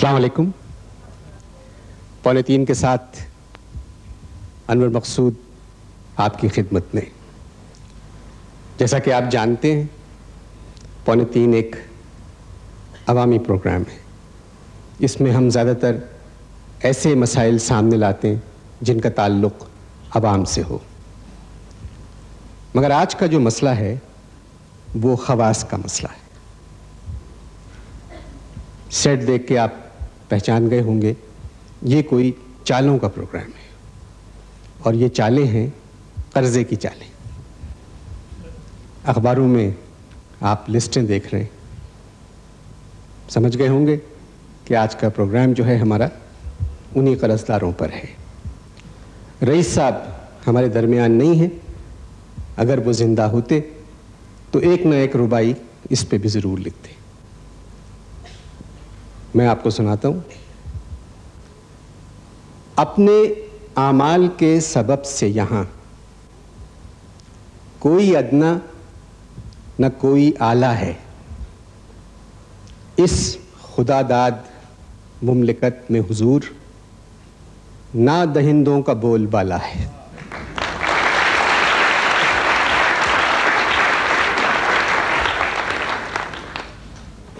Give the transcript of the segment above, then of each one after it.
अस्सलाम वालेकुम। पौने तीन के साथ अनवर मकसूद आपकी खिदमत में। जैसा कि आप जानते हैं, पौने तीन एक अवामी प्रोग्राम है। इसमें हम ज़्यादातर ऐसे मसाइल सामने लाते हैं जिनका ताल्लुक़ अवाम से हो, मगर आज का जो मसला है वो खवास का मसला है। सेट देख के आप पहचान गए होंगे, ये कोई चालों का प्रोग्राम है और ये चालें हैं कर्जे की चालें। अखबारों में आप लिस्टें देख रहे हैं, समझ गए होंगे कि आज का प्रोग्राम जो है हमारा उन्हीं कर्जदारों पर है। रईस साहब हमारे दरमियान नहीं है, अगर वो जिंदा होते तो एक न एक रुबाई इस पे भी ज़रूर लिखते। मैं आपको सुनाता हूं। अपने आमाल के सबब से यहां कोई अदना न कोई आला है, इस खुदादाद मुमलिकत में हुजूर ना दहिंदों का बोलबाला है।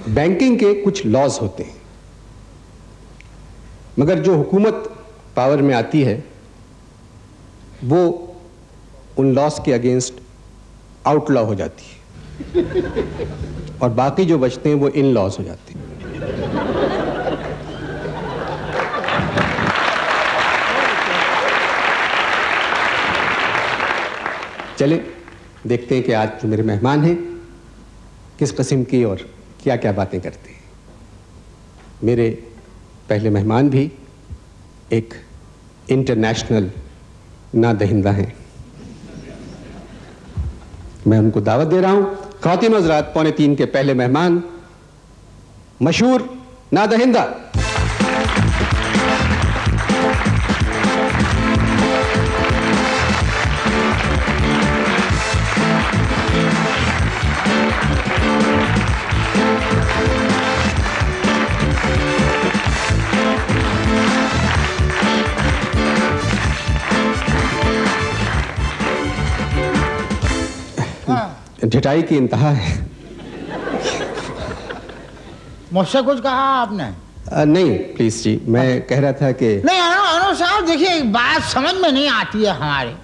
बैंकिंग के कुछ लॉज होते हैं, मगर जो हुकूमत पावर में आती है वो उन लॉस के अगेंस्ट आउटलॉ हो जाती है और बाकी जो बचते हैं वो इन लॉस हो जाते हैं। चले देखते हैं कि आज जो मेरे मेहमान हैं किस किस्म की और क्या क्या बातें करते हैं। मेरे पहले मेहमान भी एक इंटरनेशनल ना दहिंदा हैं। मैं उनको दावत दे रहा हूं। ख़वातीन हज़रात, पौने तीन के पहले मेहमान मशहूर ना दहिंदा। ढिठाई की इंतहा है। मुझसे कुछ कहा आपने? नहीं प्लीज जी, मैं कह रहा था कि नहीं अनु साहब, देखिए एक बात समझ में नहीं आती है हमारे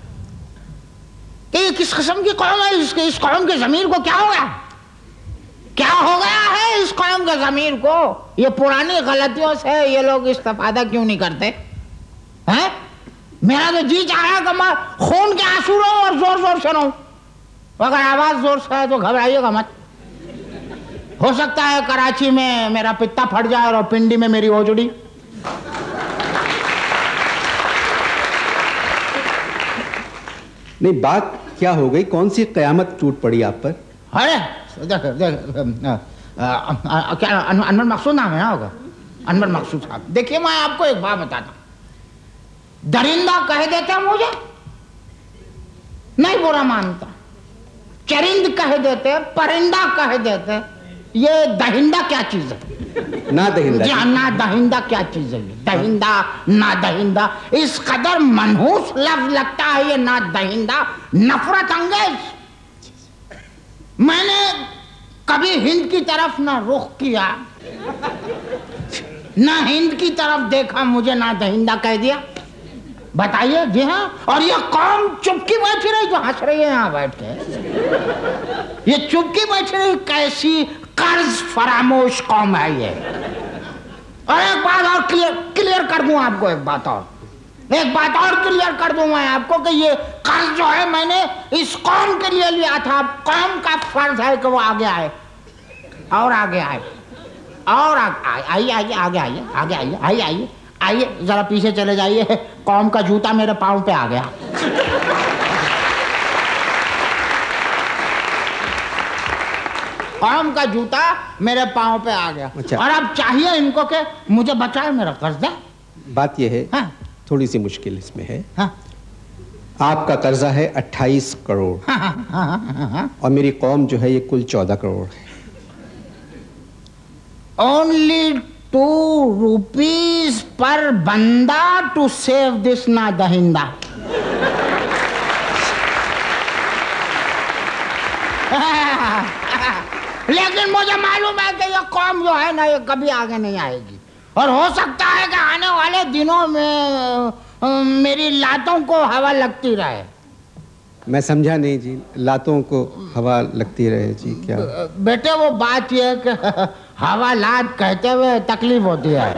कि ये किस किस्म की कौम है। इस कौम के ज़मीर को क्या हो गया? क्या हो गया है इस कौम के ज़मीर को? ये पुरानी गलतियों से ये लोग इस्तेफादा क्यों नहीं करते हैं? मेरा तो जी चाह रहा है कि मैं खून के आंसू रो और जोर जोर से रो। अगर आवाज जोर से है तो घबराइएगा मत। हो सकता है कराची में मेरा पित्ता फट जाए और पिंडी में मेरी ओजड़ी। नहीं, बात क्या हो गई? कौन सी कयामत टूट पड़ी आप पर? अरे क्या अनवर मकसूद नाम है ना होगा? अनवर मकसूद साहब, देखिए मैं आपको एक बात बताता हूं। दरिंदा कह देते मुझे नहीं बुरा मानता, चरिंद कह देते, परिंदा कह देते, ये दहिंदा क्या चीज है? ना दहिंदा जी ना दहिंदा क्या चीज है? दहिंदा ना दहिंदा इस कदर मनहूस लफ्ज लगता है ये ना दहिंदा, नफरत अंगेज। मैंने कभी हिंद की तरफ ना रुख किया ना हिंद की तरफ देखा, मुझे ना दहिंदा कह दिया। बताइए। जी हाँ, और ये कौम चुपकी बैठी रही जो हंस रही है यहाँ बैठ के। ये चुपकी बैठी रही, कैसी कर्ज फरामोश कौम है ये। और एक बात और क्लियर कर दूं आपको, एक बात और क्लियर कर दूं मैं आपको कि ये कर्ज जो है मैंने इस कौम के लिए लिया था। कौम का फर्ज है कि वो आगे आए और आगे आए और आइए आगे आइए आइए जरा पीछे चले जाइए। कौम का जूता मेरे पाँव पे आ गया। कौम का जूता मेरे पाँव पे आ गया। अच्छा। और अब चाहिए इनको कि मुझे बचाए, मेरा कर्ज दे। बात यह है, हाँ? थोड़ी सी मुश्किल इसमें है। हाँ? आपका कर्जा है 28 करोड़। हाँ। और मेरी कौम जो है ये कुल 14 करोड़ है। ओनली ₹2 पर बंदा टू सेव दिस ना दहिंदा। लेकिन मुझे मालूम है कि ये कौम जो है ना ये कभी आगे नहीं आएगी, और हो सकता है कि आने वाले दिनों में मेरी लातों को हवा लगती रहे। मैं समझा नहीं जी, लातों को हवा लगती रहे जी क्या? बेटे वो बात यह है कि हवा लात कहते हुए तकलीफ होती है।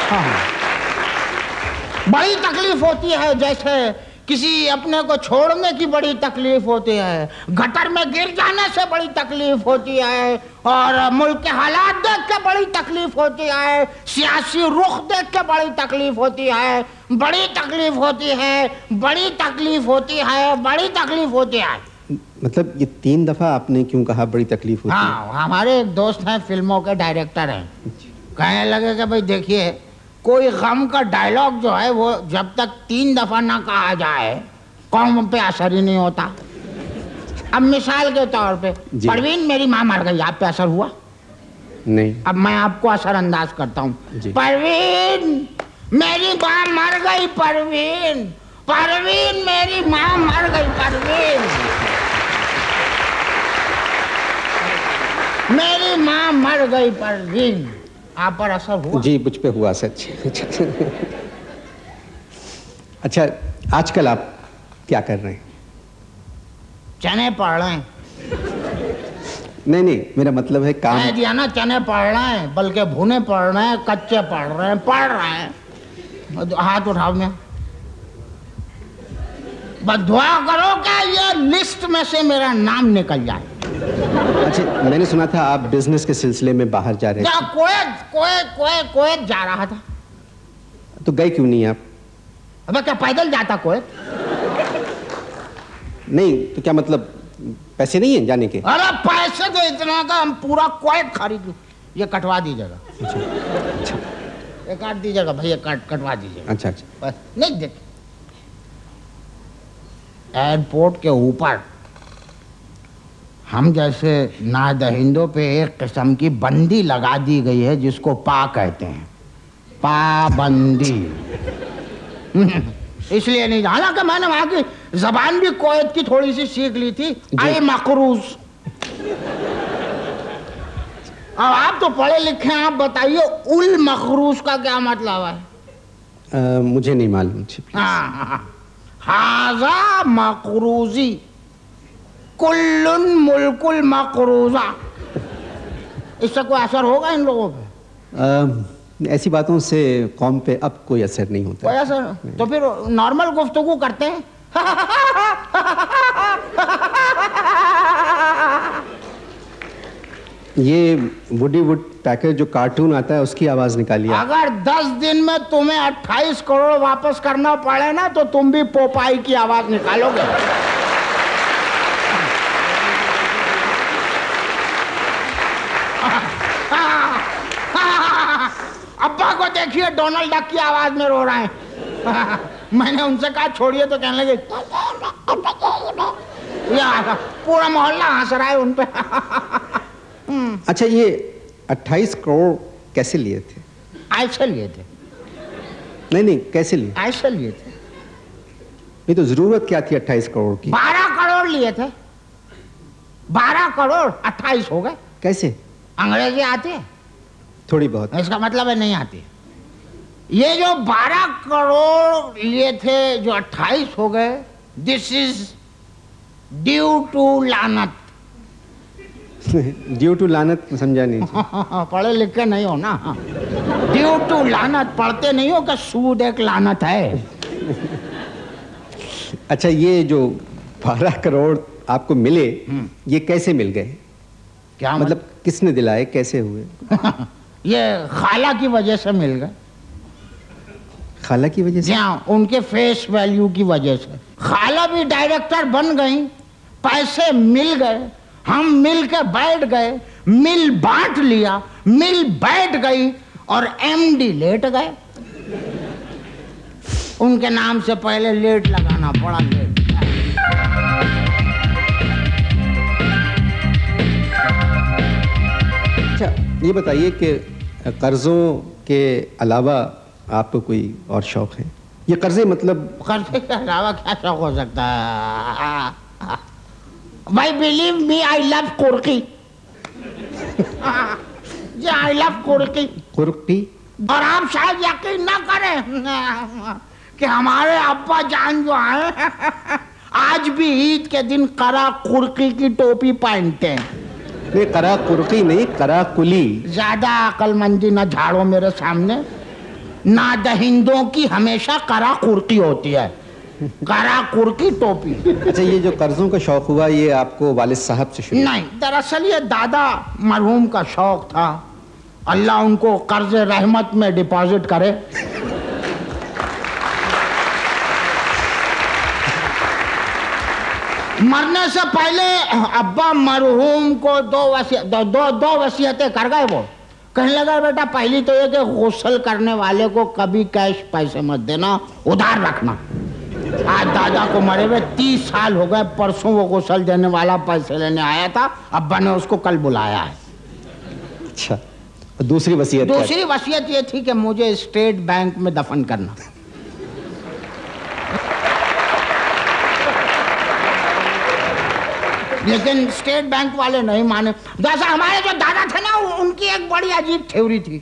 हाँ। बड़ी तकलीफ होती है, जैसे किसी अपने को छोड़ने की बड़ी तकलीफ होती है, गटर में गिर जाने से बड़ी तकलीफ होती है, और मुल्क के हालात देख के बड़ी तकलीफ होती है, सियासी रुख देख के बड़ी तकलीफ होती है, बड़ी तकलीफ होती है, बड़ी तकलीफ होती है, बड़ी तकलीफ होती है। मतलब ये 3 दफा आपने क्यों कहा बड़ी तकलीफ होती है? हाँ, हमारे एक दोस्त हैं, फिल्मों के डायरेक्टर हैं, कहने लगे कि भाई देखिए, कोई गम का डायलॉग जो है वो जब तक 3 दफा ना कहा जाए कौम पे असर ही नहीं होता। अब मिसाल के तौर पे, परवीन मेरी माँ मर गई, आप पे असर हुआ? नहीं। अब मैं आपको असर अंदाज करता हूँ। परवीन मेरी माँ मर गई, परवीन, परवीन मेरी माँ मर गई, परवीन मेरी माँ मर गई, परवीन। आप पर असर हुआ? जी, मुझ पे हुआ सच। अच्छा, आजकल आप क्या कर रहे हैं? चने पढ़ रहे हैं। नहीं, मेरा मतलब है काम। कह दिया ना, चने पढ़ रहे हैं, बल्कि भुने पढ़ रहे हैं, कच्चे पढ़ रहे हैं, पढ़ रहे हैं। हाथ उठाओ में, बस दुआ करो क्या ये लिस्ट में से मेरा नाम निकल जाए। अच्छा, मैंने सुना था आप बिजनेस के सिलसिले में बाहर जा रहे हैं। कोएत जा रहा था। तो गए क्यों नहीं आप? अबे क्या पैदल जाता कोएत? नहीं तो क्या मतलब, पैसे नहीं हैं जाने के? अरे पैसे तो इतना का हम पूरा कोएत खरीद, ये कटवा दीजिएगा। अच्छा, ये काट दीजिएगा भैया, कटवा दीजिएगा। अच्छा। नहीं देख, एयरपोर्ट के ऊपर हम जैसे नादहिंदों पे एक किस्म की बंदी लगा दी गई है, जिसको पा कहते हैं, पाबंदी। इसलिए नहीं, हालांकि मैंने वहां की जबान भी कोयत की थोड़ी सी सीख ली थी, आई मकरूज। अब आप तो पढ़े लिखे हैं, आप बताइए उल मकरूज का क्या मतलब है? मुझे नहीं मालूम। हाजा मकरूजी कुल्लुन मुल्कुल मकरूजा। इससे कोई असर होगा इन लोगों पे? ऐसी बातों से कौम पे अब कोई असर नहीं होता। कोई असर? तो फिर नॉर्मल गुफ्तगू करते हैं। ये वुडी वुड पैकर जो कार्टून आता है उसकी आवाज निकालिए। अगर 10 दिन में तुम्हें 28 करोड़ वापस करना पड़े ना, तो तुम भी पोपाई की आवाज निकालोगे। अब्बा को देखिए, डोनाल्ड डक की आवाज में रो रहे हैं। मैंने उनसे कहा छोड़िए, तो कहने लगे पूरा मोहल्ला हंस रहा है उन पे। अच्छा, ये 28 करोड़ कैसे लिए थे? ऐसे लिए थे। नहीं, कैसे लिए? ऐसे लिए थे। नहीं तो जरूरत क्या थी 28 करोड़ की? 12 करोड़ लिए थे। 12 करोड़ 28 हो गए। कैसे? अंग्रेजी आती है थोड़ी बहुत। इसका मतलब है नहीं आती। ये जो 12 करोड़ लिए थे, जो 28 हो गए, दिस इज ड्यू टू लानत। ड्यू टू लानत समझा नहीं। पढ़े लिखे नहीं हो ना। ड्यू टू लानत पढ़ते नहीं हो कि सूद एक लानत है। अच्छा, ये जो 12 करोड़ आपको मिले, ये कैसे मिल गए? क्या मतलब किसने दिलाए, कैसे हुए? ये खाला की वजह से मिल गए। खाला की वजह से? हाँ, उनके फेस वैल्यू की वजह से। खाला भी डायरेक्टर बन गई, पैसे मिल गए, हम मिल के बैठ गए, मिल बांट लिया, मिल बैठ गई, और एमडी लेट गए। उनके नाम से पहले लेट लगाना पड़ा। लेट। अच्छा, ये बताइए कि कर्जों के अलावा आपको कोई और शौक है? ये कर्जे मतलब कर्जे के अलावा क्या शौक हो सकता है? भाई बिलीव मी, आई लव कुर्की। जी आई लव कुर्की। कुर्की? और आप शायद यकीन ना करें कि हमारे अब्बा जान जो है आज भी ईद के दिन करा कुर्की की टोपी पहनते हैं। ये करा कुर्की नहीं, करा कुली। ज्यादा अकलमंदी ना झाड़ो मेरे सामने। ना दहिंदों की हमेशा करा कुर्की होती है, करा कुर्की टोपी। अच्छा, ये जो कर्जों का शौक हुआ ये आपको वालिद साहब से शुरू? नहीं, दरअसल ये दादा मरहूम का शौक था। अल्लाह उनको कर्ज रहमत में डिपॉजिट करे। मरने से पहले अब्बा मरहूम को दो वसीयतें कर गए। वो कहने लगा बेटा पहली तो ये कि गुस्ल करने वाले को कभी कैश पैसे मत देना, उधार रखना। आज दादा को मरे हुए 30 साल हो गए। परसों वो गुस्ल देने वाला पैसे लेने आया था, अब्बा ने उसको कल बुलाया है। अच्छा, दूसरी वसीयत? दूसरी वसीयत ये थी कि मुझे स्टेट बैंक में दफन करना। लेकिन स्टेट बैंक वाले नहीं माने। जैसा हमारे जो दादा थे ना, उनकी एक बड़ी अजीब थ्योरी थी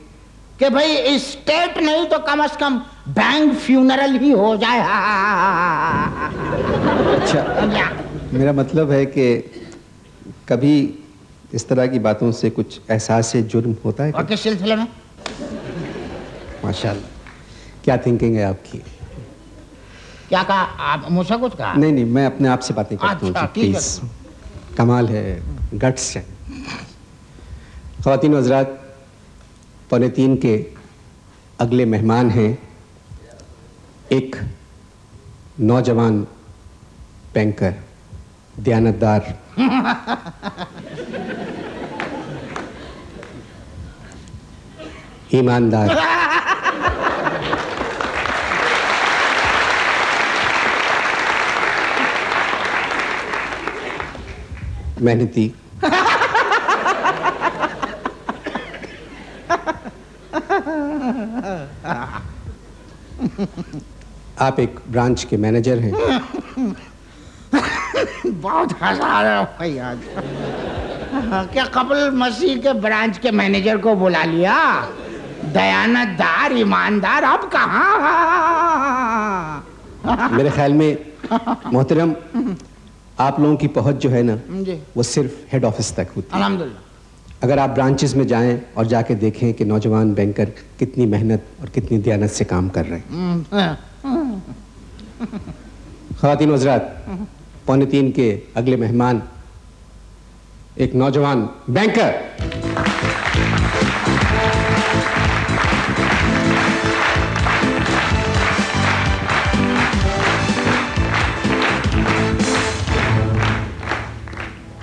कि भाई स्टेट नहीं तो कम से कम बैंक फ्यूनरल ही हो जाए। अच्छा, मेरा मतलब है कि कभी इस तरह की बातों से कुछ एहसास जुर्म होता है? और किस सिलसिले में? माशाल्लाह, क्या थिंकिंग है आपकी? क्या कहा आप? मुझसे कुछ कहा? नहीं नहीं, मैं अपने आप से बातें करता हूँ। अच्छा, प्लीज, कमाल है, गट्स है। ख़वातीन व हज़रात, 2:45 के अगले मेहमान हैं एक नौजवान बैंकर, दयानतदार, ईमानदार, मेहनती, आप एक ब्रांच के मैनेजर हैं। बहुत हंसा रहे हो भाई आज। क्या कबल मसीह के ब्रांच के मैनेजर को बुला लिया? दयानतदार, ईमानदार, अब कहाँ? मेरे ख्याल में मोहतरम, आप लोगों की पहुंच जो है ना, वो सिर्फ हेड ऑफिस तक होती है। अल्हम्दुलिल्लाह। अगर आप ब्रांचेस में जाएं और जाके देखें कि नौजवान बैंकर कितनी मेहनत और कितनी दयानत से काम कर रहे हैं। ख़वातीन व हज़रात, 2:45 के अगले मेहमान एक नौजवान बैंकर,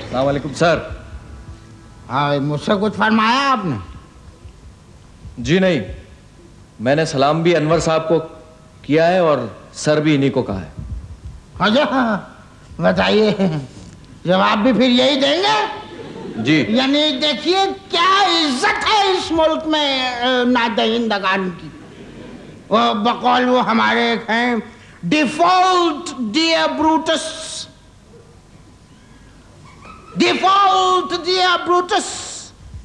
अस्सलाम वालेकुम सर। हाँ, मुझसे कुछ फरमाया आपने? जी नहीं, मैंने सलाम भी अनवर साहब को किया है और सर भी इन्हीं को कहा है। अच्छा, बताइए, जवाब भी फिर यही देंगे? जी। यानी देखिए क्या इज्जत है इस मुल्क में नादहिंदगान की। वो बकौल वो हमारे एक हैं, default dear Brutus, default dear Brutus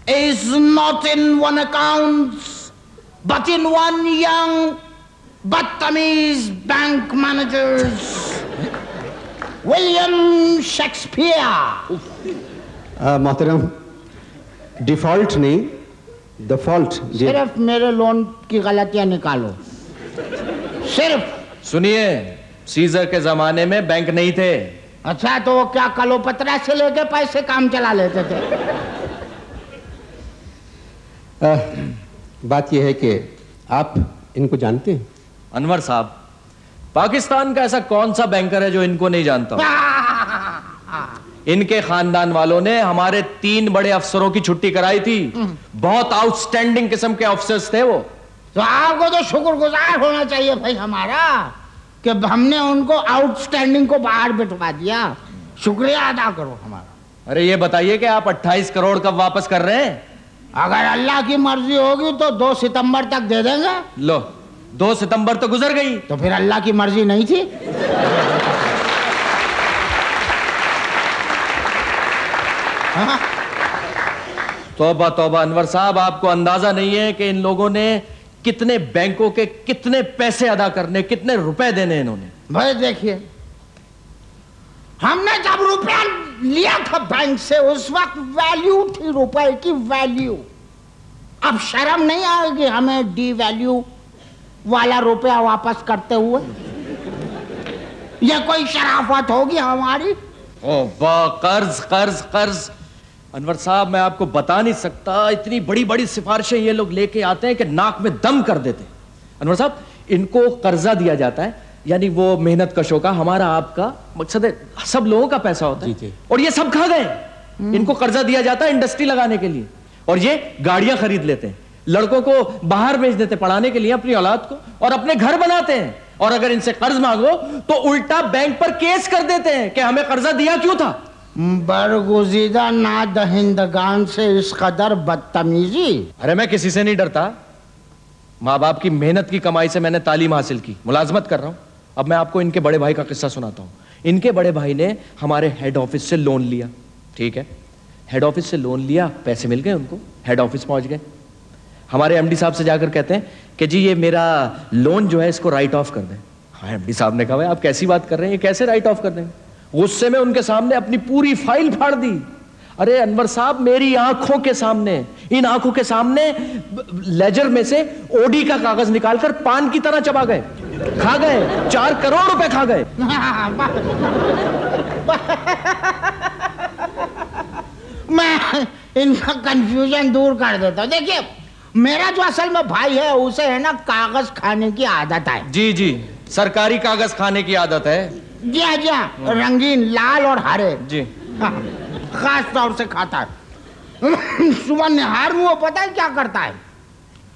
is not in one account but in one young Battamiz bank managers William Shakespeare। मोहतरम, डिफॉल्ट नहीं, डिफॉल्ट। सिर्फ मेरे लोन की गलतियां निकालो, सिर्फ। सुनिए, सीजर के जमाने में बैंक नहीं थे। अच्छा, तो वो क्या कलोपत्रा से लेके पैसे काम चला लेते थे? बात यह है कि आप इनको जानते हैं? अनवर साहब, पाकिस्तान का ऐसा कौन सा बैंकर है जो इनको नहीं जानता? इनके खानदान वालों ने हमारे 3 बड़े अफसरों की छुट्टी कराई थी। बहुत आउटस्टैंडिंग किस्म के अफसर्स थे वो। तो आपको तो शुक्रगुजार होना चाहिए भाई हमारा कि हमने उनको आउटस्टैंडिंग को बाहर बिठवा दिया। शुक्रिया अदा करो हमारा। अरे ये बताइए कि आप 28 करोड़ कब वापस कर रहे हैं? अगर अल्लाह की मर्जी होगी तो 2 सितंबर तक दे देंगे। लो, 2 सितंबर तो गुजर गई। तो फिर अल्लाह की मर्जी नहीं थी? हाँ? तौबा तौबा अनवर साहब, आपको अंदाजा नहीं है कि इन लोगों ने कितने बैंकों के कितने पैसे अदा करने, कितने रुपए देने इन्होंने। भाई देखिए, हमने जब रुपया लिया था बैंक से उस वक्त वैल्यू थी रुपए की, वैल्यू। अब शर्म नहीं आएगी हमें डी वैल्यू वाला रुपया वापस करते हुए? ये कोई शराफत होगी हमारी? ओ वाह, कर्ज कर्ज कर्ज। अनवर साहब, मैं आपको बता नहीं सकता, इतनी बड़ी बड़ी सिफारिशें ये लोग लेके आते हैं कि नाक में दम कर देते हैं। अनवर साहब, इनको कर्जा दिया जाता है, यानी वो मेहनत कशों का, हमारा आपका मकसद है, सब लोगों का पैसा होता है, और ये सब खा गए। इनको कर्जा दिया जाता है इंडस्ट्री लगाने के लिए, और ये गाड़ियां खरीद लेते हैं, लड़कों को बाहर भेज देते पढ़ाने के लिए अपनी औलाद को, और अपने घर बनाते हैं। और अगर इनसे कर्ज मांगो तो उल्टा बैंक पर केस कर देते हैं कि हमें कर्जा दिया क्यों था। बरगुज़ीदा नादहिंदगान से इस कदर बदतमीजी। अरे मैं किसी से नहीं डरता, माँ बाप की मेहनत की कमाई से मैंने तालीम हासिल की, मुलाजमत कर रहा हूं। अब मैं आपको इनके बड़े भाई का किस्सा सुनाता हूं। इनके बड़े भाई ने हमारे हेड ऑफिस से लोन लिया, ठीक है, हेड ऑफिस से लोन लिया, पैसे मिल गए उनको, हेड ऑफिस पहुंच गए, हमारे एमडी साहब से जाकर कहते हैं कि जी ये मेरा लोन जो है इसको राइट ऑफ कर दें। हाँ, एमडी साहब ने कहा, आप कैसी बात कर रहे हैं, ये कैसे राइट ऑफ कर देंगे? गुस्से में उनके सामने अपनी पूरी फाइल फाड़ दी। अरे अनवर साहब, मेरी आंखों के सामने, इन आंखों के सामने लेजर में से ओडी का कागज निकालकर पान की तरह चबा गए, खा गए, 4 करोड़ रुपए खा गए। मैं इनका कंफ्यूजन दूर कर देता हूं। देखिए, मेरा जो असल में भाई है उसे है ना कागज खाने की आदत है। जी जी, सरकारी कागज खाने की आदत है। जी हाँ, जी हाँ, रंगीन लाल और हरे जी, हाँ, खास तौर से खाता है। सुबह निहार में वो पता है क्या करता है,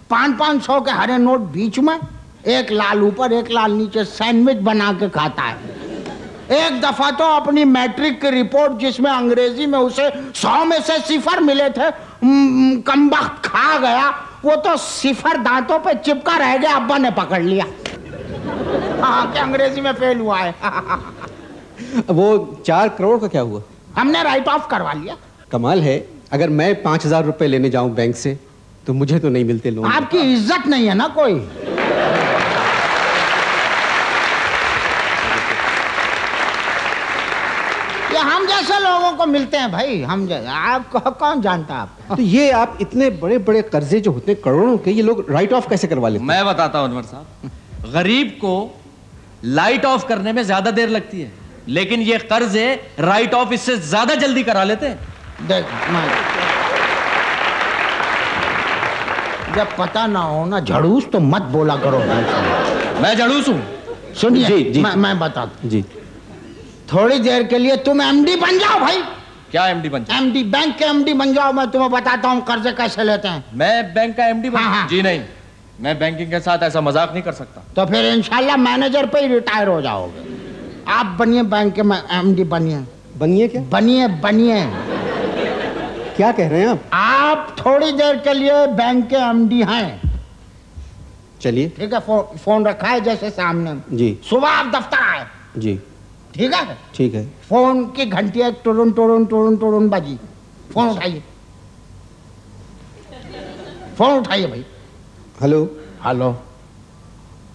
500 के हरे नोट बीच में, एक लाल ऊपर एक लाल नीचे, सैंडविच बना के खाता है। एक दफा तो अपनी मैट्रिक की रिपोर्ट जिसमें अंग्रेजी में उसे 100 में से 0 मिले थे, कमबख्त खा गया, वो तो 0 दांतों पे चिपका रह गया, अब्बा ने पकड़ लिया। हाँ, कि अंग्रेजी में फेल हुआ है। वो 4 करोड़ का क्या हुआ? हमने राइट ऑफ करवा लिया। कमाल है, अगर मैं 5000 रुपए लेने जाऊं बैंक से तो मुझे तो नहीं मिलते लोन। आपकी इज्जत नहीं है ना कोई। ये हम जैसे लोगों को मिलते हैं भाई, हम आपको कौन जानता है आपको? तो ये आप इतने बड़े बड़े कर्जे जो होते हैं करोड़ों के, ये लोग राइट ऑफ कैसे करवा लेते हैं? मैं बताता हूं अनवर साहब, गरीब को लाइट ऑफ करने में ज्यादा देर लगती है, लेकिन ये कर्जे राइट ऑफ इससे ज्यादा जल्दी करा लेते हैं। देख, जब पता ना हो ना झड़ूस तो मत बोला करो। मैं झड़ूस हूं? सुनिए, जी, जी, मैं बताता जी, थोड़ी देर के लिए तुम एमडी बन जाओ भाई। क्या एमडी बन जाओ? एमडी, बैंक के एमडी बन जाओ, मैं तुम्हें बताता हूँ कर्जे कैसे लेते हैं। मैं बैंक का एमडी बन? हाँ। जी नहीं, मैं बैंकिंग के साथ ऐसा मजाक नहीं कर सकता। तो फिर इंशाल्लाह मैनेजर पे ही रिटायर हो जाओगे। आप बनिए बैंक के एमडी बनिए। बनिए क्या? बनिए बनिए। क्या कह रहे हैं आप थोड़ी देर के लिए बैंक के एमडी हैं। चलिए, ठीक है, फोन रखा है जैसे सामने जी, सुबह आप दफ्तर आए, जी, ठीक है, ठीक है। फोन की घंटी एक टुरुन टुरुन टुरुन टुरुन बजी, फोन उठाइए, फोन उठाइए भाई। हेलो। हेलो,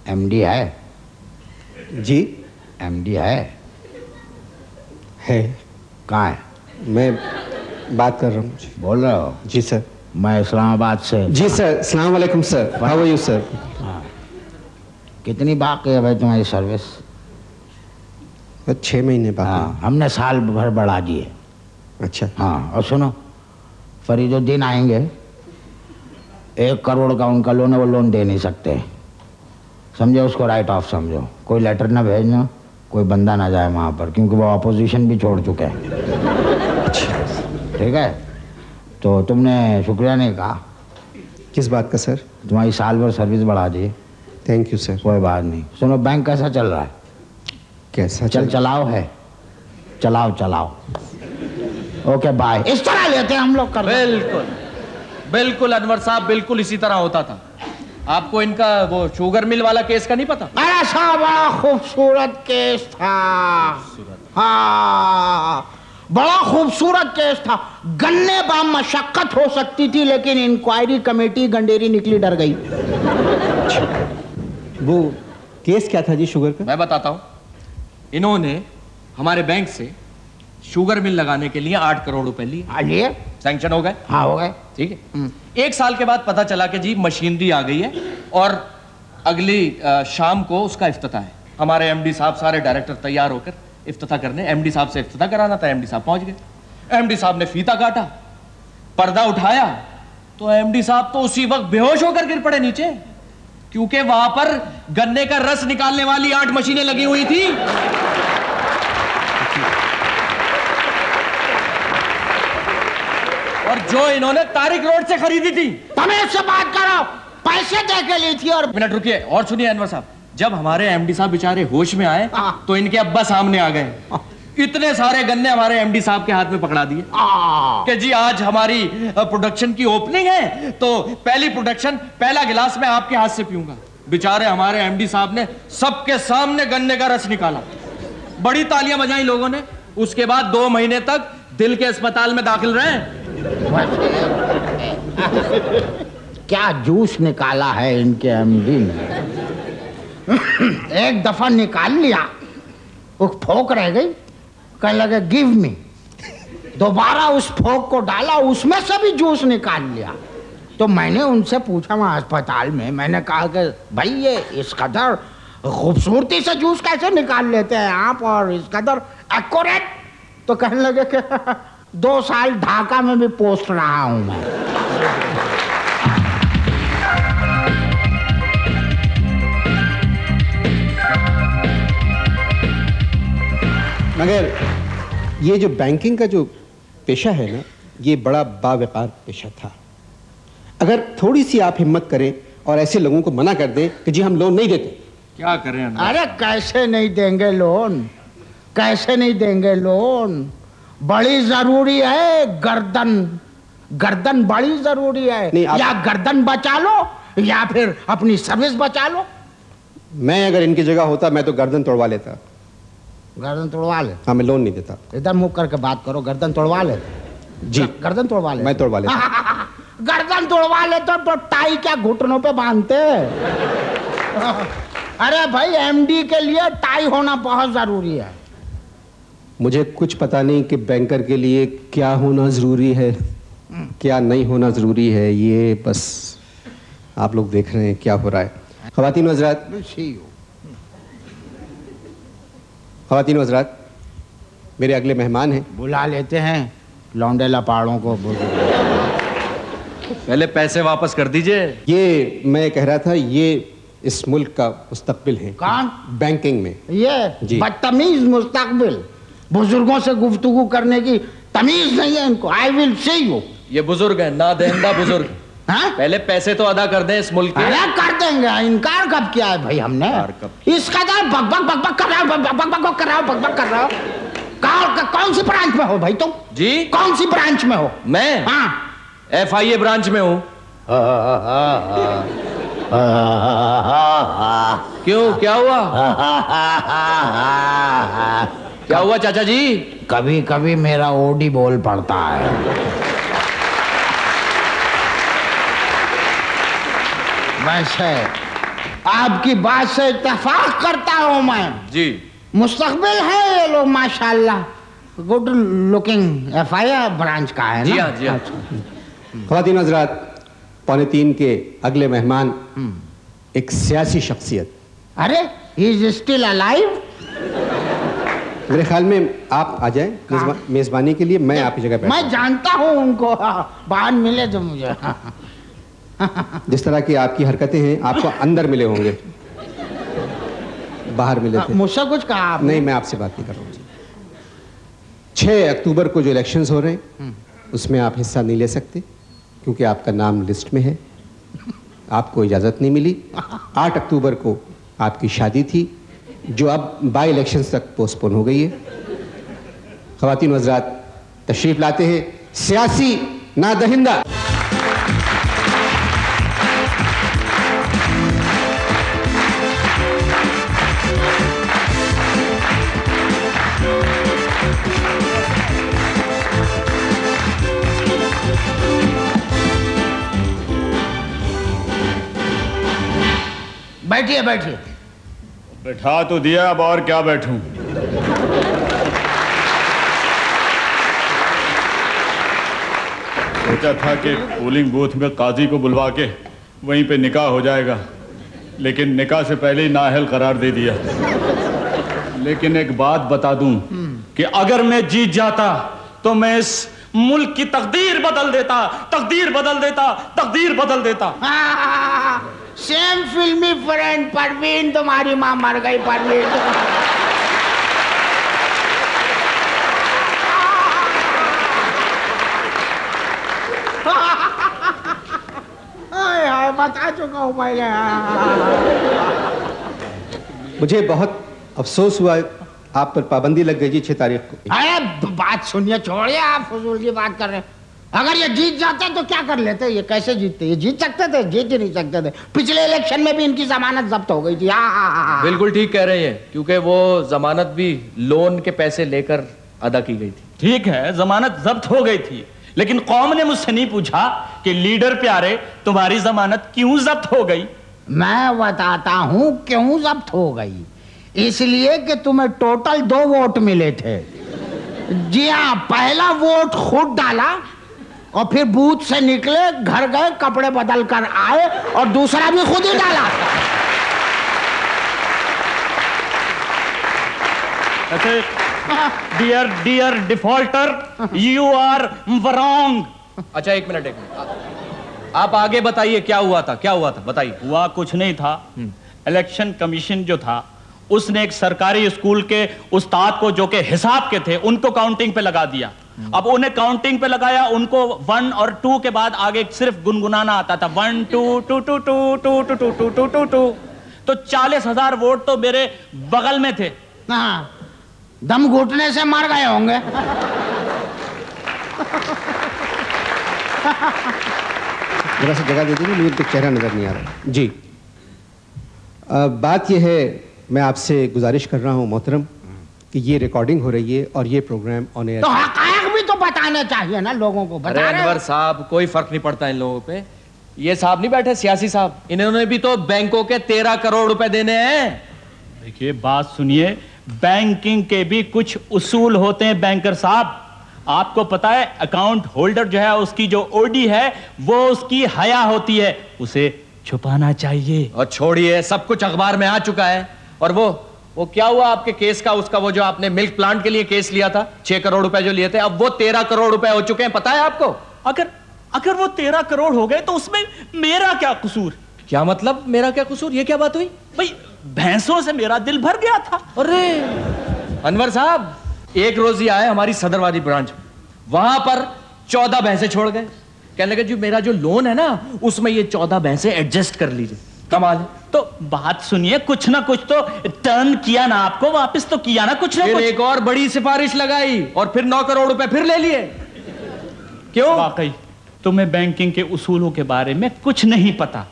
एमडी है? जी, एमडी है? कहाँ है? मैं बात कर रहा हूँ। बोल रहे हो? जी सर। मैं इस्लामाबाद से। जी सर, अस्सलाम वालेकुम sir, how are you sir? हाँ, कितनी बाकी है भाई तुम्हारी सर्विस? 6 महीने बाद। हाँ, हमने साल भर बढ़ा दिए। अच्छा। हाँ, और सुनो, फरीदुद्दीन आएंगे, 1 करोड़ का उनका लोन है, वो लोन दे नहीं सकते, समझो, उसको राइट ऑफ समझो। कोई लेटर ना भेजना, कोई बंदा ना जाए वहाँ पर, क्योंकि वो अपोजिशन भी छोड़ चुके हैं। अच्छा, ठीक है, तो तुमने शुक्रिया नहीं कहा। किस बात का सर? तुम्हारी साल भर सर्विस बढ़ा दी। Thank you sir. कोई बात नहीं। सुनो, बैंक कैसा चल रहा है? कैसा चलाओ है, चलाओ। Okay bye. इस तरह लेते हैं हम लोग कर। बिल्कुल बिल्कुल अनवर साहब, बिल्कुल इसी तरह होता था। आपको इनका वो शुगर मिल वाला केस का नहीं पता? ऐसा बड़ा खूबसूरत केस था। हाँ, बड़ा खूबसूरत केस था। गन्ने बाम मशक्कत हो सकती थी, लेकिन इंक्वायरी कमेटी गंडेरी निकली, डर गई। वो केस क्या था जी शुगर का? मैं बताता हूं। इन्होंने हमारे बैंक से शुगर मिल लगाने के लिए 8 करोड़ रुपए लिए। सैंक्शन हो गए? हाँ, हो गए। ठीक है। 1 साल के बाद पता चला कि जी मशीनरी आ गई है और अगली शाम को उसका इफ्तिताह है। हमारे एमडी साहब सारे डायरेक्टर तैयार होकर इफ्तिताह करने, एमडी साहब से इफ्तिताह कराना था। एमडी साहब पहुंच गए। एमडी साहब ने फीता काटा, पर्दा उठाया तो एमडी साहब तो उसी वक्त बेहोश होकर गिर पड़े नीचे, क्योंकि वहां पर गन्ने का रस निकालने वाली 8 मशीनें लगी हुई थी। और जो इन्होंने तारिक रोड से खरीदी थी। तमीज से बात करो, पैसे दे के ली थी। और मिनट रुकिए और सुनिए अनवर साहब, जब हमारे एमडी साहब बेचारे होश में आए तो इनके अब्बा सामने आ गए। इतने सारे गन्ने हमारे एमडी साहब के हाथ में पकड़ा दिए कि जी आज हमारी प्रोडक्शन की ओपनिंग है, तो पहली प्रोडक्शन, पहला गिलास मैं आपके हाथ से पीऊंगा। बेचारे हमारे एमडी साहब ने सबके सामने गन्ने का रस निकाला। बड़ी तालियां बजाई लोगों ने। उसके बाद 2 महीने तक दिल के अस्पताल में दाखिल रहे। क्या जूस निकाला है इनके एमडी ने। एक दफा निकाल लिया, वो फोक रह गई, कहने लगे गिव मी। दोबारा उस फोक को डाला, उसमें से भी जूस निकाल लिया। तो मैंने उनसे पूछा वहां अस्पताल में, मैंने कहा कि भाई ये इस कदर खूबसूरती से जूस कैसे निकाल लेते हैं आप, और इस कदर एक्यूरेट? तो कहने लगे कि 2 साल ढाका में भी पोस्ट रहा हूं मैं। मगर ये जो बैंकिंग का जो पेशा है ना, ये बड़ा बावकार पेशा था। अगर थोड़ी सी आप हिम्मत करें और ऐसे लोगों को मना कर दें कि जी हम लोन नहीं देते। क्या करें? अरे कैसे नहीं देंगे लोन, कैसे नहीं देंगे लोन? बड़ी जरूरी है गर्दन, गर्दन बड़ी जरूरी है। या गर्दन बचा लो या फिर अपनी सर्विस बचा लो। मैं अगर इनकी जगह होता मैं तो गर्दन तोड़वा लेता। गर्दन तोड़वा ले? हाँ, मैं लोन नहीं देता। इधर मुंह करके बात करो। गर्दन तोड़वा ले? जी गर्दन तोड़वा ले? मैं तोड़वा लेता। गर्दन तोड़वा ले तो टाई क्या घुटनों पे बांधते? अरे भाई, एमडी के लिए टाई होना बहुत जरूरी है। मुझे कुछ पता नहीं कि बैंकर के लिए क्या होना जरूरी है, क्या नहीं होना जरूरी है। ये बस आप लोग देख रहे हैं क्या हो रहा है। ख़वातीन हज़रात, मेरे अगले मेहमान हैं। बुला लेते हैं लौंडे लपाड़ों को। पहले पैसे वापस कर दीजिए। ये मैं कह रहा था, ये इस मुल्क का मुस्तकबिल है। कौन? बैंकिंग में। ये बदतमीज मुस्तकबिल। बुजुर्गों से गुफ्तगू करने की तमीज नहीं है इनको। I will see you. ये बुजुर्ग है, ना देंदा बुजुर्ग। हाँ? पहले पैसे तो अदा कर दें इस मुल्क के। अरे कर देंगे, इनकार कब किया है भाई हमने? इसका बकबक कर रहा हूं, बकबक कर रहा हूं, बकबक कर रहा हूं। कौन सी ब्रांच में हो भाई तुम? जी कौन सी ब्रांच में हो? मैं? हाँ, FIA ब्रांच में हूँ। क्यों, क्या हुआ? क्या हुआ चाचा जी? कभी कभी मेरा ओडी बोल पड़ता है। वैसे आपकी बात से इत्तेफाक करता हूं मैं। जी मुस्तकबिल है ये लोग माशाल्लाह। Good looking. FIA ब्रांच का है ना? जी हाँ, जी हाँ। ख़वातीन हज़रात, 2:45 के अगले मेहमान एक सियासी शख्सियत। अरे ही इज स्टिल अलाइव? मेरे ख्याल में आप आ जाएं मेजबानी के लिए। मैं आपकी जगह मैं जानता हूं उनको, बाहर मिले तो मुझे। जिस तरह की आपकी हरकतें हैं, आपको अंदर मिले होंगे, बाहर मिले थे। मुझसे कुछ कहा आपने? नहीं, मैं आपसे बात नहीं कर रहा हूँ। 6 अक्टूबर को जो इलेक्शंस हो रहे हैं उसमें आप हिस्सा नहीं ले सकते क्योंकि आपका नाम लिस्ट में है, आपको इजाज़त नहीं मिली। 8 अक्टूबर को आपकी शादी थी जो अब बाई इलेक्शंस तक पोस्टपोन हो गई है। ख़वातीन हज़रात, तशरीफ़ लाते हैं सियासी नादहिंदा। बैठिए बैठिए। बैठा तो दिया, अब और क्या बैठूं? सोचा था कि पोलिंग बूथ में काजी को बुलवा के वहीं पे निकाह हो जाएगा, लेकिन निकाह से पहले ही नाअहल करार दे दिया। लेकिन एक बात बता दूं कि अगर मैं जीत जाता तो मैं इस मुल्क की तकदीर बदल देता, तकदीर बदल देता, तकदीर बदल देता। सेम फिल्मी फ्रेंड परवीन, तुम्हारी माँ मर गई परवीन। बता चुका हूं पहले। मुझे बहुत अफसोस हुआ आप पर पाबंदी लग गई जी 6 तारीख को। अरे बात सुनिए, छोड़िए, आप फजूल की बात कर रहे हैं। अगर ये जीत जाते तो क्या कर लेते? ये कैसे जीतते? ये जीत सकते थे? जीत ही नहीं सकते थे। पिछले इलेक्शन में भी इनकी जमानत जब्त हो गई थी। बिल्कुल ठीक कह रहे हैं, क्योंकि वो जमानत भी लोन के पैसे लेकर अदा की गई थी। ठीक है, जमानत जब्त हो गई थी, लेकिन कौम ने मुझसे नहीं पूछा कि लीडर प्यारे तुम्हारी जमानत क्यों जब्त हो गई। मैं बताता हूं क्यों जब्त हो गई। इसलिए कि तुम्हें टोटल 2 वोट मिले थे। जी हाँ, पहला वोट खुद डाला और फिर बूथ से निकले, घर गए, कपड़े बदल कर आए और दूसरा भी खुद ही डाला। Dear defaulter, you are wrong. अच्छा एक मिनट, आप आगे बताइए क्या हुआ था, क्या हुआ था बताइए। हुआ कुछ नहीं था। इलेक्शन कमीशन जो था उसने एक सरकारी स्कूल के उस्ताद को, जो के हिसाब के थे, उनको काउंटिंग पे लगा दिया। अब उन्हें काउंटिंग पे लगाया, उनको 1 और 2 के बाद आगे सिर्फ गुनगुनाना आता था, 1 2 2 2 2 2 2 2 2 2 2। तो 40,000 वोट तो मेरे बगल में थे। हाँ, दम घुटने से मर गए होंगे। जरा सा जगह दे दीजिए, मुझे तो चेहरा नजर नहीं आ रहा जी। बात यह है, मैं आपसे गुजारिश कर रहा हूं मोहतरम कि ये रिकॉर्डिंग हो रही है और ये प्रोग्राम ऑन एयर। तो हक़ाइक़ भी तो बताने चाहिए ना लोगों को। अरे अनवर साहब, कोई फर्क नहीं पड़ता इन लोगों पे। ये साहब नहीं बैठे, सियासी साहब, इन्होंने भी तो बैंकों के 13 करोड़ रुपए देने हैं। देखिए, बात सुनिए, बैंकिंग के भी कुछ उसूल होते हैं बैंकर साहब। आपको पता है, अकाउंट होल्डर जो है उसकी जो ओडी है वो उसकी हया होती है, उसे छुपाना चाहिए। और छोड़िए, सब कुछ अखबार में आ चुका है। और वो क्या हुआ आपके केस का, उसका वो जो आपने मिल्क प्लांट के लिए केस लिया था, 6 करोड़ रुपए जो लिए थे, अब वो 13 करोड़ रुपए हो चुके हैं, पता है आपको? अगर वो 13 करोड़ हो गए तो उसमें मेरा क्या कसूर? क्या मतलब मेरा क्या कसूर? ये क्या बात हुई भाई? भैंसों से मेरा दिल भर गया था। अरे अनवर साहब, एक रोज ही आए हमारी सदरवादी ब्रांच में, वहां पर 14 भैंसे छोड़ गए। कहने लगे जी मेरा जो लोन है ना, उसमें ये 14 भैंसे एडजस्ट कर लीजिए। कमाल है। तो बात सुनिए, कुछ ना कुछ तो टर्न किया ना, आपको वापस तो किया ना कुछ ना कुछ। एक और बड़ी सिफारिश लगाई और फिर 9 करोड़ रुपए फिर ले लिए। क्यों? वाकई तुम्हें बैंकिंग के उसूलों के बारे में कुछ नहीं पता।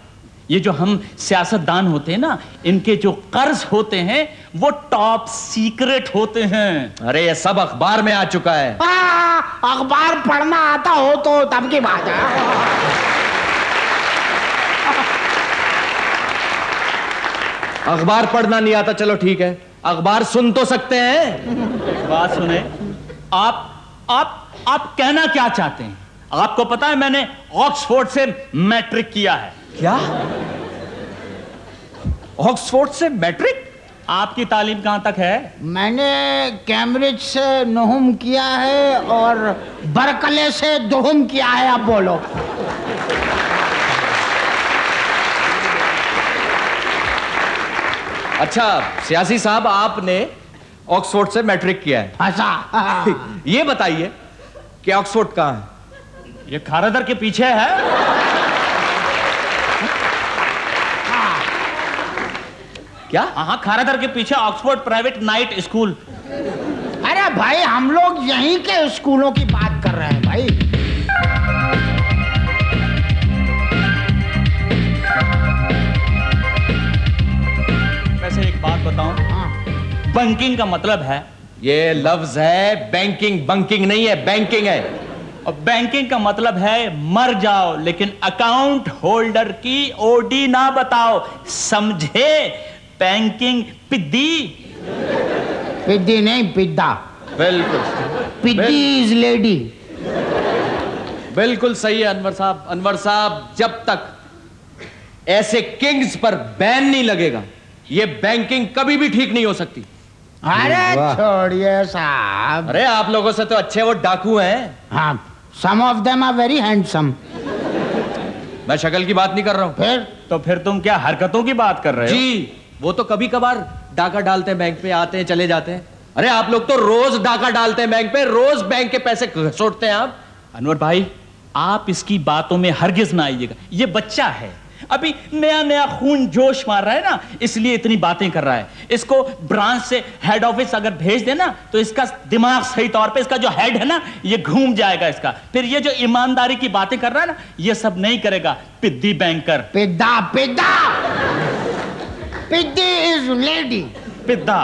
ये जो हम सियासतदान होते हैं ना, इनके जो कर्ज होते हैं वो टॉप सीक्रेट होते हैं। अरे ये सब अखबार में आ चुका है। अखबार पढ़ना आता हो तो तब की बात है। अखबार पढ़ना नहीं आता, चलो ठीक है, अखबार सुन तो सकते हैं। एक बात सुने, आप कहना क्या चाहते हैं? आपको पता है मैंने ऑक्सफोर्ड से मैट्रिक किया है। क्या? ऑक्सफोर्ड से मैट्रिक? आपकी तालीम कहां तक है? मैंने कैम्ब्रिज से नहुम किया है और बरकले से दुहुम किया है। अब बोलो। अच्छा सियासी साहब, आपने ऑक्सफोर्ड से मैट्रिक किया है। अच्छा ये बताइए कि ऑक्सफोर्ड कहां है? ये खारादर के पीछे है। क्या? हाँ, खारादर के पीछे ऑक्सफोर्ड प्राइवेट नाइट स्कूल। अरे भाई, हम लोग यहीं के स्कूलों की बात कर रहे हैं भाई। वैसे एक बात बताऊं, बैंकिंग का मतलब है, ये लफ्ज है बैंकिंग, बंकिंग नहीं है, बैंकिंग है। और बैंकिंग का मतलब है मर जाओ, लेकिन अकाउंट होल्डर की ओडी ना बताओ, समझे? बैंकिंग पिद्दी। पिद्दी नहीं, पिद्दा। बिल्कुल पिद्दी इज लेडी। बिल्कुल सही है अनवर साहब। अनवर साहब, जब तक ऐसे किंग्स पर बैन नहीं लगेगा, ये बैंकिंग कभी भी ठीक नहीं हो सकती। अरे छोड़िए साहब। अरे आप लोगों से तो अच्छे वो डाकू हैं। हाँ, some of them are very handsome. मैं शक्ल की बात नहीं कर रहा हूं। फिर तुम क्या हरकतों की बात कर रहे हो? जी, वो तो कभी कभार डाका डालते हैं बैंक पे, आते हैं चले जाते हैं। अरे आप लोग तो रोज डाका डालते हैं बैंक पे, रोज बैंक के पैसे घसोटते हैं आप। अनवर भाई, आप इसकी बातों में हरगिज ना आइएगा। ये बच्चा है, अभी नया नया खून जोश मार रहा है ना, इसलिए इतनी बातें कर रहा है। इसको ब्रांच से हेड ऑफिस अगर भेज देना तो इसका दिमाग सही तौर पे, इसका जो हेड है ना, ये घूम जाएगा इसका। फिर ये जो ईमानदारी की बातें कर रहा है ना, ये सब नहीं करेगा। पिद्दी बैंकर। पिद्दा पिद्दा। पिद्दी इज लेडी। पिद्दा।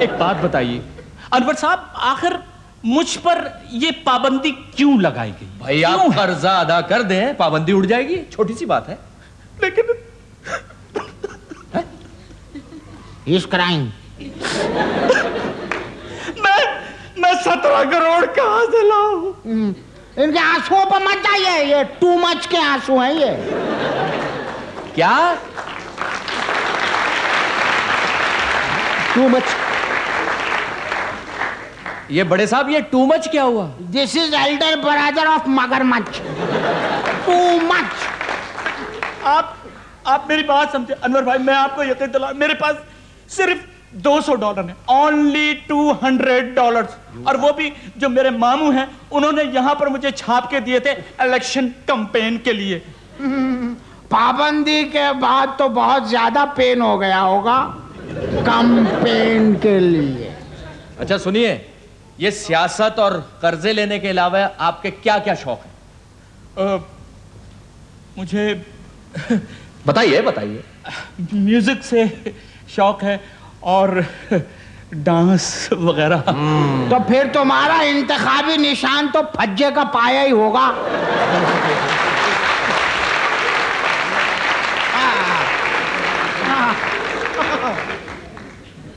एक बात बताइए अनवर साहब, आखिर मुझ पर ये पाबंदी क्यों लगाई गई? भाई आप कर्जा अदा कर दें, पाबंदी उड़ जाएगी, छोटी सी बात है। लेकिन इस क्राइम मैं 17 करोड़ कहां से लाऊं? इनके आंसुओं पर मत जाइए, ये टू मच के आंसू हैं ये। क्या टू मच? ये बड़े साहब, ये टू मच क्या हुआ? This is elder brother of मगरमच्छ। Too much. आप मेरी बात समझे अनवर भाई, मैं आपको यकीन दिला, मेरे पास सिर्फ $200 है, ओनली $200। और वो भी जो मेरे मामू हैं, उन्होंने यहां पर मुझे छाप के दिए थे इलेक्शन कैंपेन के लिए। पाबंदी के बाद तो बहुत ज्यादा पेन हो गया होगा कैंपेन के लिए। अच्छा सुनिए, ये सियासत और कर्जे लेने के अलावा आपके क्या क्या शौक है? मुझे बताइए बताइए। म्यूजिक से शौक है और डांस वगैरह। तो फिर तुम्हारा इंतखाबी निशान तो फज्जे का पाया ही होगा।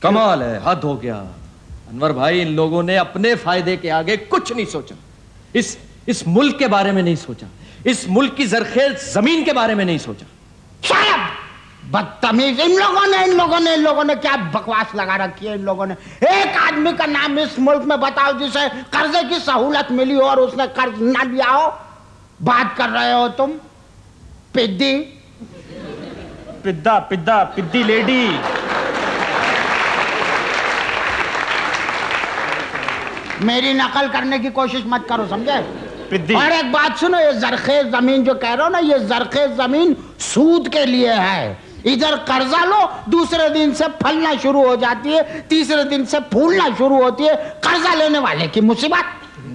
कमाल है, हद हो गया। अनवर भाई, इन लोगों ने अपने फायदे के आगे कुछ नहीं सोचा। इस मुल्क के बारे में नहीं सोचा, इस मुल्क की जरखेज जमीन के बारे में नहीं सोचा। शायद बदतमीज। इन लोगों ने क्या बकवास लगा रखी है। इन लोगों ने एक आदमी का नाम इस मुल्क में बताओ जिसे कर्जे की सहूलत मिली हो और उसने कर्ज ना लिया हो। बात कर रहे हो तुम पिद्दी। पिद्दा पिद्दा पिद्दी लेडी। मेरी नकल करने की कोशिश मत करो, समझे? पिद्दी। और एक बात सुनो, ये जरखेज जमीन जो कह रहे हो ना, ये जरखेज जमीन सूद के लिए है। इधर कर्जा लो, दूसरे दिन से फलना शुरू हो जाती है, तीसरे दिन से फूलना शुरू होती है। कर्जा लेने वाले की मुसीबत।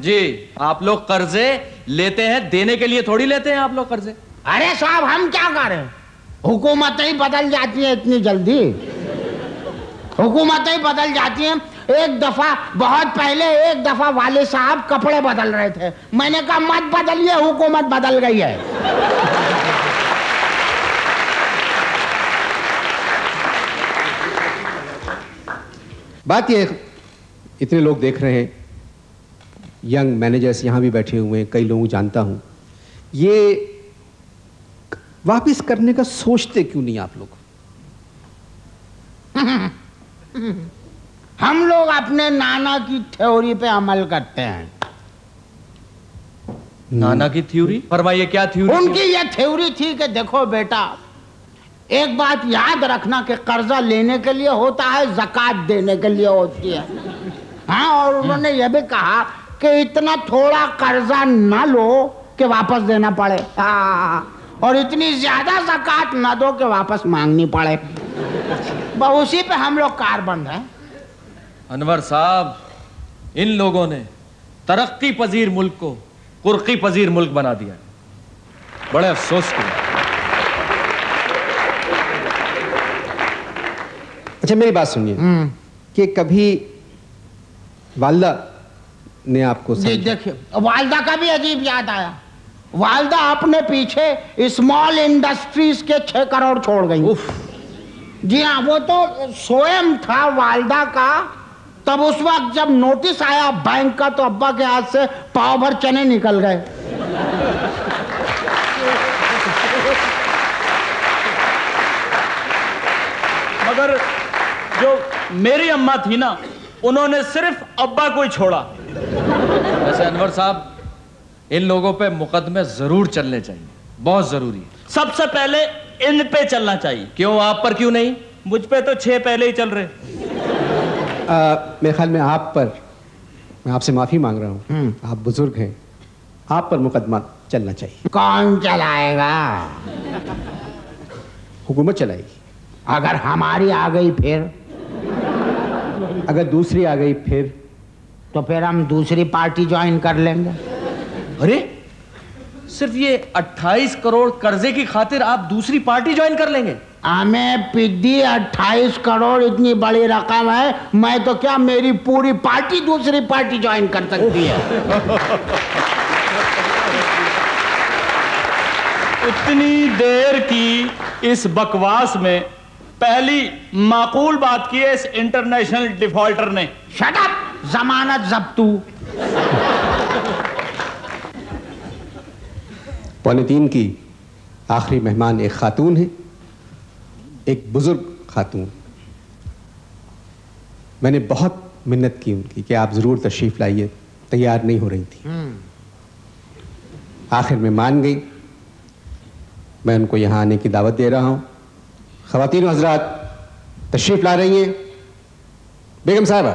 जी, आप लोग कर्जे लेते हैं, देने के लिए थोड़ी लेते हैं आप लोग कर्जे। अरे साहब, हम क्या करें? हुकूमतें ही बदल जाती हैं इतनी जल्दी। हुकूमतें ही बदल जाती हैं। एक दफा, बहुत पहले एक दफा वाले साहब कपड़े बदल रहे थे, मैंने कहा मत बदलिए, हुकूमत बदल गई है। बात ये, इतने लोग देख रहे हैं, यंग मैनेजर्स यहाँ भी बैठे हुए हैं, कई लोगों को जानता हूँ, ये वापस करने का सोचते क्यों नहीं आप लोग? हम लोग अपने नाना की थ्योरी पे अमल करते हैं। नाना की थ्योरी? फरमाइए, क्या थ्योरी? उनकी ये थ्योरी थी कि देखो बेटा, एक बात याद रखना कि कर्जा लेने के लिए होता है, ज़कात देने के लिए होती है। हाँ, और उन्होंने ये भी कहा कि इतना थोड़ा कर्जा ना लो कि वापस देना पड़े, और इतनी ज्यादा ज़कात ना दो कि वापस मांगनी पड़े। बस उसी पे हम लोग कारबंद हैं। अनवर साहब, इन लोगों ने तरक्की पजीर मुल्क को कुर्की पजीर मुल्क बना दिया। बड़े अफसोस की। अच्छा मेरी बात सुनिए कि कभी वालदा ने आपको जी देखिए, वालदा का भी अजीब याद आया। वालदा अपने पीछे स्मॉल इंडस्ट्रीज के 6 करोड़ छोड़ गई। जी हाँ, वो तो स्वयं था वालदा का। तब उस वक्त जब नोटिस आया बैंक का, तो अब्बा के हाथ से पाव भर चने निकल गए। मगर जो मेरी अम्मा थी ना, उन्होंने सिर्फ अब्बा को ही छोड़ा। वैसे अनवर साहब, इन लोगों पे मुकदमे जरूर चलने चाहिए, बहुत जरूरी है। सबसे पहले इन पे चलना चाहिए। क्यों, आप पर क्यों नहीं? मुझ पे तो 6 पहले ही चल रहे। मेरे ख्याल में आप पर, मैं आपसे माफी मांग रहा हूँ, आप बुजुर्ग हैं, आप पर मुकदमा चलना चाहिए। कौन चलाएगा? हुकूमत चलाएगी। अगर हमारी आ गई फिर? अगर दूसरी आ गई फिर? तो फिर हम दूसरी पार्टी ज्वाइन कर लेंगे। अरे, सिर्फ ये 28 करोड़ कर्जे की खातिर आप दूसरी पार्टी ज्वाइन कर लेंगे? हमें पिद्दी 28 करोड़ इतनी बड़ी रकम है, मैं तो क्या, मेरी पूरी पार्टी दूसरी पार्टी ज्वाइन कर सकती है। इतनी देर की इस बकवास में पहली माकूल बात की है इस इंटरनेशनल डिफॉल्टर ने। शट अप, जमानत जब्तू। 2:45 की आखिरी मेहमान एक खातून है, एक बुजुर्ग खातून। मैंने बहुत मिन्नत की उनकी कि आप जरूर तशरीफ लाइए, तैयार नहीं हो रही थी। आखिर में मान गई। मैं उनको यहाँ आने की दावत दे रहा हूँ। ख़वातीन हज़रात तशरीफ ला रही हैं। बेगम साहबा,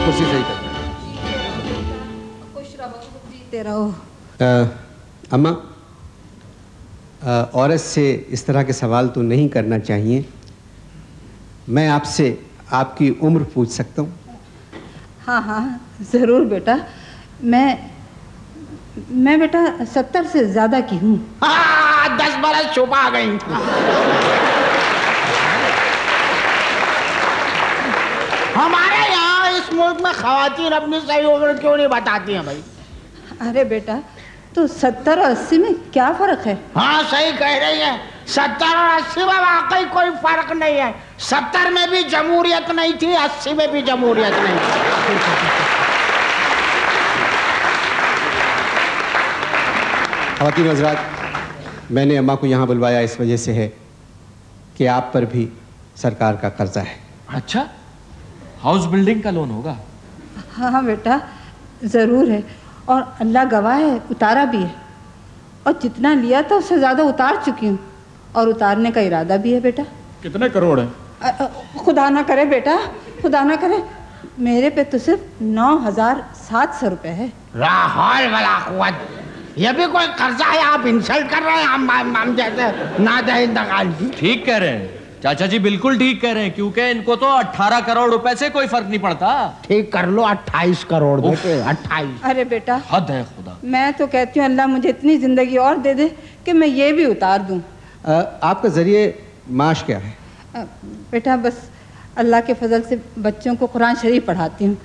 कुर्सी सही कर। खुश रहो, जीते रहो। अम्मा, औरत से इस तरह के सवाल तो नहीं करना चाहिए। मैं आपसे आपकी उम्र पूछ सकता हूँ? हाँ हाँ ज़रूर बेटा। मैं बेटा 70 से ज़्यादा की हूँ। 10 बरस छुपा गई। हमारे यहाँ इस मुल्क में ख़वातीन अपनी सही उम्र क्यों नहीं बताती हैं भाई? अरे बेटा, तो 70 और 80 में क्या फ़र्क है? हाँ सही कह रही है। 70 और 80 में वाकई कोई फर्क नहीं है। 70 में भी जमहूरियत नहीं थी, 80 में भी जमहूरियत नहीं थी। ख़वातीन हज़रात, मैंने अम्मा को यहाँ बुलवाया इस वजह से है कि आप पर भी सरकार का कर्जा है। अच्छा, हाउस बिल्डिंग का लोन होगा? हाँ बेटा ज़रूर है, और अल्लाह गवाह है उतारा भी है, और जितना लिया था उससे ज़्यादा उतार चुकी हूँ, और उतारने का इरादा भी है बेटा। कितने करोड़ है? खुदा ना करे बेटा, खुदा ना करे, मेरे पे तो सिर्फ 9,700 रुपये है। राहौल वाला कुव्वत, ये भी कोई कर्जा है? आप इंसल्ट कर रहे हैं हम जैसे नादहिंदगान की। ठीक कह रहे हैं चाचा जी, बिल्कुल ठीक कह रहे हैं, क्योंकि इनको तो 18 करोड़ रुपए से कोई फर्क नहीं पड़ता। ठीक कर लो, 28 करोड़ बेटे, 28। अरे बेटा, हद है खुदा। मैं तो कहती हूँ अल्लाह मुझे इतनी ज़िंदगी और दे दे कि मैं ये भी उतार दूँ। आपका ज़रिए माश क्या है? बेटा बस अल्लाह के फजल से बच्चों को कुरान शरीफ पढ़ाती हूँ,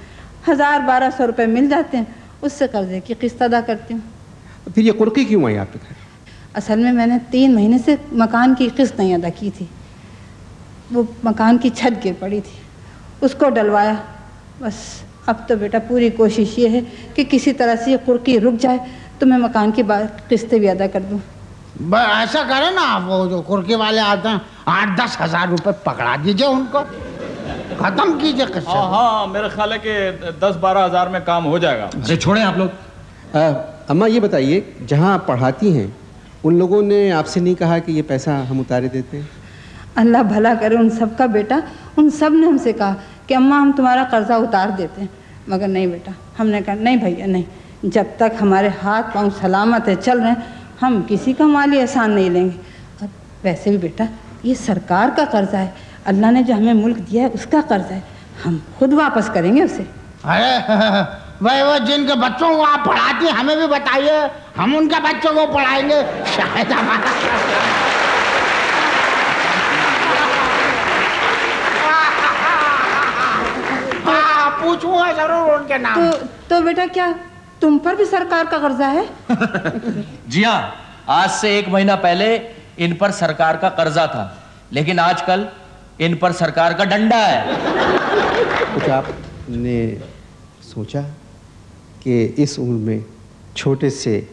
1000-1200 रुपये मिल जाते हैं, उससे कर्जे की किस्त अदा करती हूँ। फिर ये कुर्की क्यों आई आपके घर? असल में मैंने 3 महीने से मकान की किस्त नहीं अदा की थी। वो मकान की छत गिर पड़ी थी, उसको डलवाया। बस अब तो बेटा पूरी कोशिश ये है कि किसी तरह से ये कुर्की रुक जाए तो मैं मकान की किस्तें भी अदा कर दूँ। ऐसा करें ना, वो जो कुर्की वाले आते हैं 8-10 हज़ार रुपये पकड़ा दीजिए उनको, खत्म कीजिए किस्सा। हाँ, मेरा ख्याल है कि 10-12 हज़ार में काम हो जाएगा। अरे छोड़ें आप लोग। अम्मा ये बताइए, जहाँ आप पढ़ाती हैं उन लोगों ने आपसे नहीं कहा कि ये पैसा हम उतारे देते हैं? अल्लाह भला करे उन सब का बेटा, उन सब ने हमसे कहा कि अम्मा हम तुम्हारा कर्जा उतार देते हैं, मगर नहीं बेटा, हमने कहा नहीं भैया नहीं, जब तक हमारे हाथ पांव सलामत है चल रहे हैं, हम किसी का माली एहसान नहीं लेंगे। और वैसे भी बेटा ये सरकार का कर्जा है, अल्लाह ने जो हमें मुल्क दिया है उसका कर्जा है, हम खुद वापस करेंगे उसे। अरे भाई वो जिनके बच्चों को आप पढ़ाती हैं हमें भी बताइए, हम उनके बच्चों को पढ़ाएंगे, शायद हमारा पूछूंगा जरूर उनके नाम। तो बेटा क्या तुम पर भी सरकार का कर्जा है? जी हाँ, आज से 1 महीना पहले इन पर सरकार का कर्जा था, लेकिन आजकल इन पर सरकार का डंडा है। कुछ आपने सोचा कि इस उम्र में छोटे से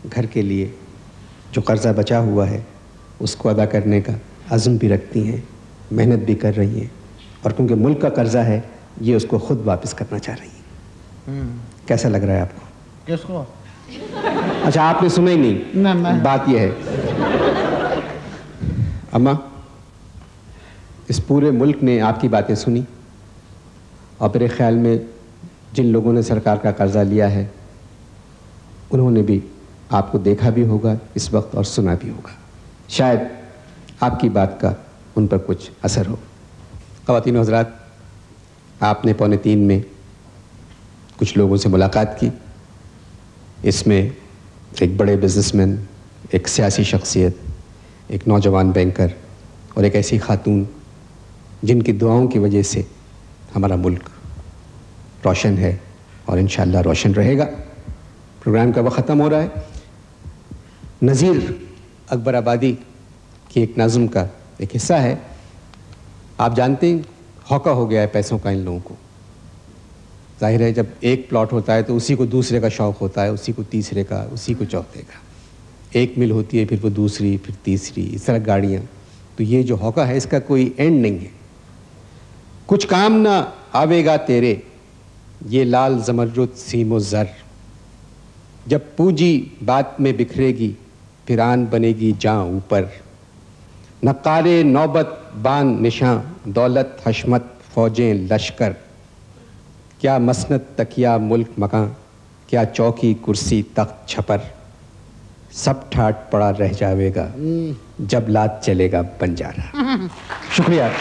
घर के लिए जो कर्जा बचा हुआ है उसको अदा करने का अज़्म भी रखती हैं, मेहनत भी कर रही हैं, और क्योंकि मुल्क का कर्जा है ये उसको खुद वापस करना चाह रही हैं। कैसा लग रहा है आपको? किसको? अच्छा, आपने सुना ही नहीं? नहीं। बात यह है अम्मा, इस पूरे मुल्क ने आपकी बातें सुनी और मेरे ख्याल में जिन लोगों ने सरकार का कर्जा लिया है उन्होंने भी आपको देखा भी होगा इस वक्त और सुना भी होगा। शायद आपकी बात का उन पर कुछ असर हो। ख़वातीन और हज़रात, आपने 2:45 में कुछ लोगों से मुलाकात की। इसमें एक बड़े बिजनेसमैन, एक सियासी शख्सियत, एक नौजवान बैंकर और एक ऐसी खातून जिनकी दुआओं की वजह से हमारा मुल्क रोशन है और इंशाअल्लाह रोशन रहेगा। प्रोग्राम का वक्त ख़त्म हो रहा है। नज़ीर अकबर आबादी की एक नज़्म का एक हिस्सा है। आप जानते हैं हौका हो गया है पैसों का इन लोगों को। जाहिर है जब एक प्लॉट होता है तो उसी को दूसरे का शौक़ होता है, उसी को तीसरे का, उसी को चौथे का। एक मिल होती है, फिर वो दूसरी, फिर तीसरी, इस तरह गाड़ियाँ। तो ये जो हौका है इसका कोई एंड नहीं है। कुछ काम ना आवेगा तेरे ये लाल ज़मरुद सीमो ज़र, जब पूंजी बात में बिखरेगी फिर आन बनेगी जां ऊपर। नकारे नौबत बान निशां दौलत हशमत फौजें लश्कर, क्या मसनद तकिया मुल्क मकां, क्या चौकी कुर्सी तख्त छपर। सब ठाट पड़ा रह जावेगा जब लात चलेगा बंजारा। शुक्रिया।